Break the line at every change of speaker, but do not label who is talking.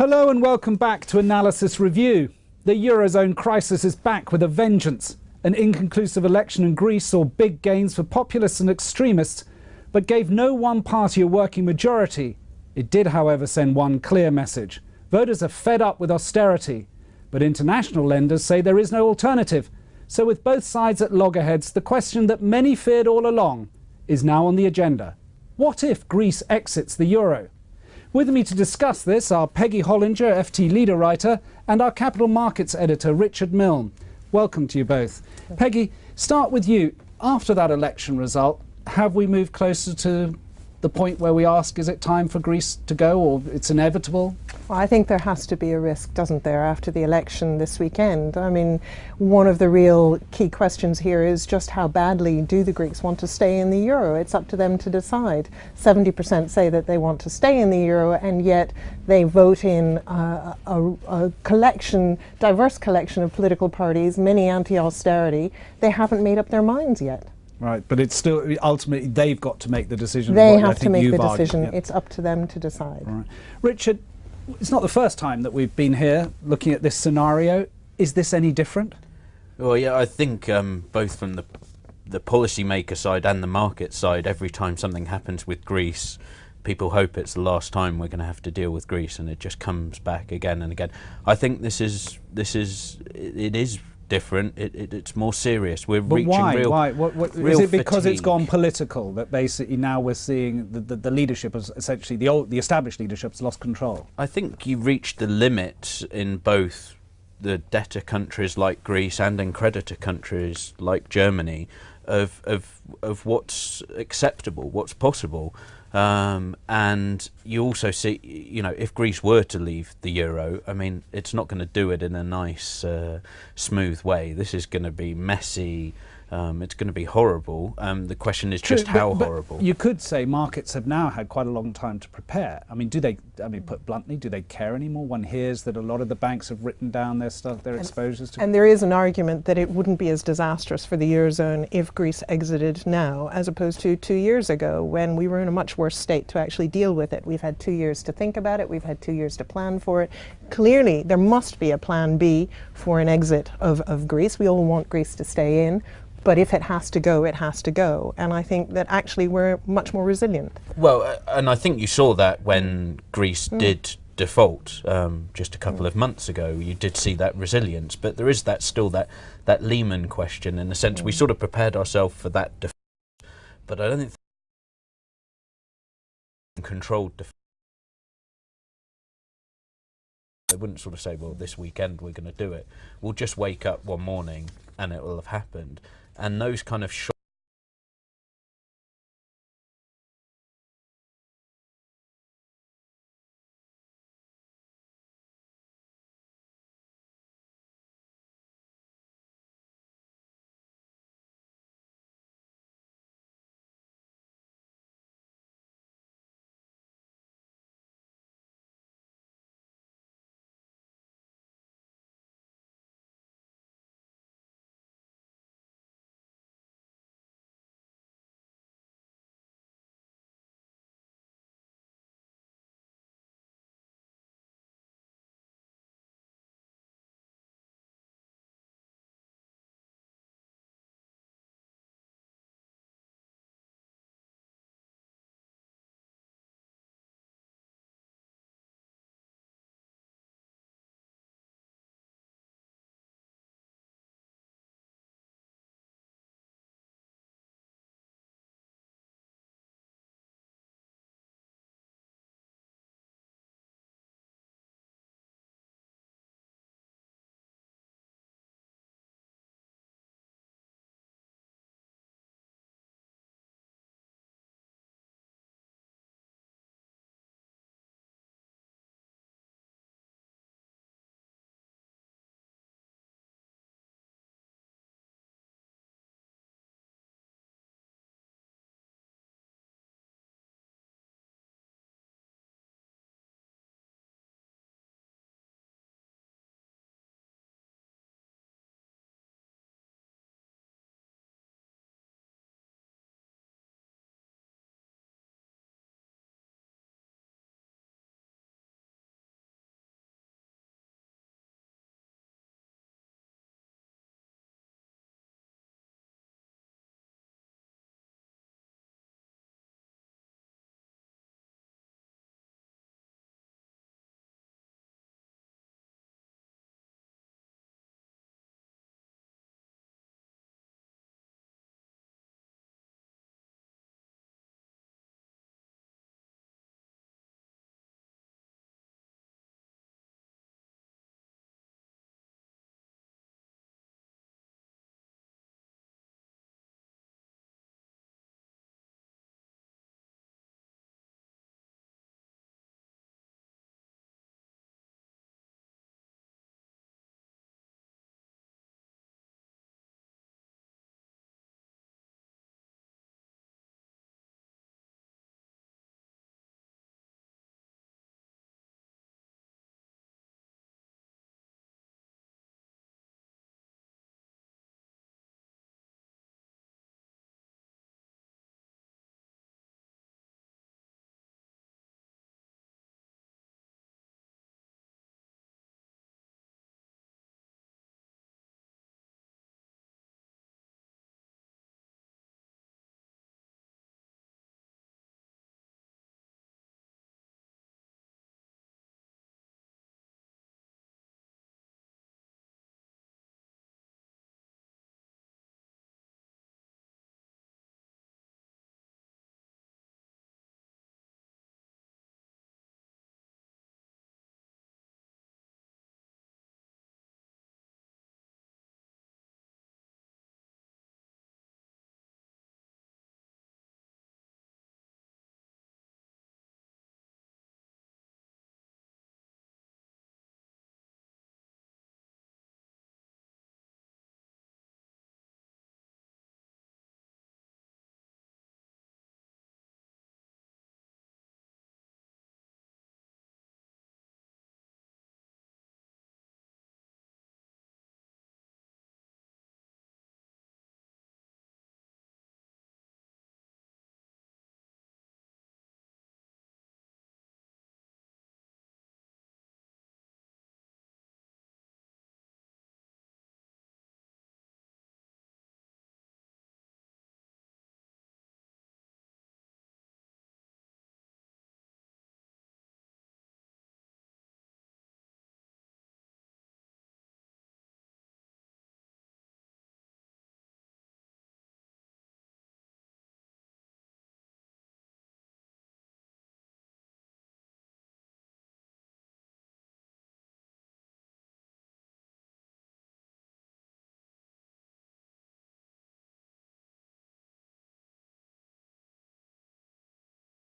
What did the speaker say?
Hello and welcome back to Analysis Review. The Eurozone crisis is back with a vengeance. An inconclusive election in Greece saw big gains for populists and extremists, but gave no one party a working majority. It did, however, send one clear message. Voters are fed up with austerity, but international lenders say there is no alternative. So with both sides at loggerheads, the question that many feared all along is now on the agenda. What if Greece exits the euro? With me to discuss this are Peggy Hollinger, FT leader writer, and our capital markets editor, Richard Milne. Welcome to you both. Peggy, start with you. After that election result, have we moved closer to the point where we ask, is it time for Greece to go, or it's inevitable?
Well, I think there has to be a risk, doesn't there, after the election this weekend? I mean, one of the real key questions here is just how badly do the Greeks want to stay in the euro? It's up to them to decide. 70% say that they want to stay in the euro, and yet they vote in a diverse collection of political parties, many anti-austerity. They haven't made up their minds yet.
Right, but it's still, ultimately, they've got to make the decision.
They have to make the decision. Yeah. It's up to them to decide.
Right. Richard, it's not the first time that we've been here looking at this scenario. Is this any different?
Well, yeah, I think both from the policymaker side and the market side, every time something happens with Greece, people hope it's the last time we're going to have to deal with Greece, and it just comes back again and again. I think it is different. It's more serious. We're
but
reaching
why?
real.
Why?
Real
is it because
fatigue.
it's gone political that basically now we're seeing the leadership has essentially the established leadership's lost control?
I think you reached the limit in both the debtor countries like Greece and in creditor countries like Germany of what's acceptable, what's possible. And you also see, you know, if Greece were to leave the euro, I mean, it's not going to do it in a nice, smooth way. This is going to be messy. It's going to be horrible. The question is just how horrible.
You could say markets have now had quite a long time to prepare. I mean, put bluntly, do they care anymore? One hears that a lot of the banks have written down their exposures to.
And there is an argument that it wouldn't be as disastrous for the Eurozone if Greece exited now, as opposed to 2 years ago, when we were in a much worse state to actually deal with it. We've had 2 years to think about it. We've had 2 years to plan for it. Clearly, there must be a plan B for an exit of Greece. We all want Greece to stay in. But if it has to go, it has to go. And I think that actually we're much more resilient.
Well, and I think you saw that when Greece did default just a couple of months ago. You did see that resilience. But there is still that Lehman question, in the sense we sort of prepared ourselves for that default. But I don't think controlled default. They wouldn't sort of say, well, this weekend we're going to do it. We'll just wake up one morning and it will have happened. And those kind of shocks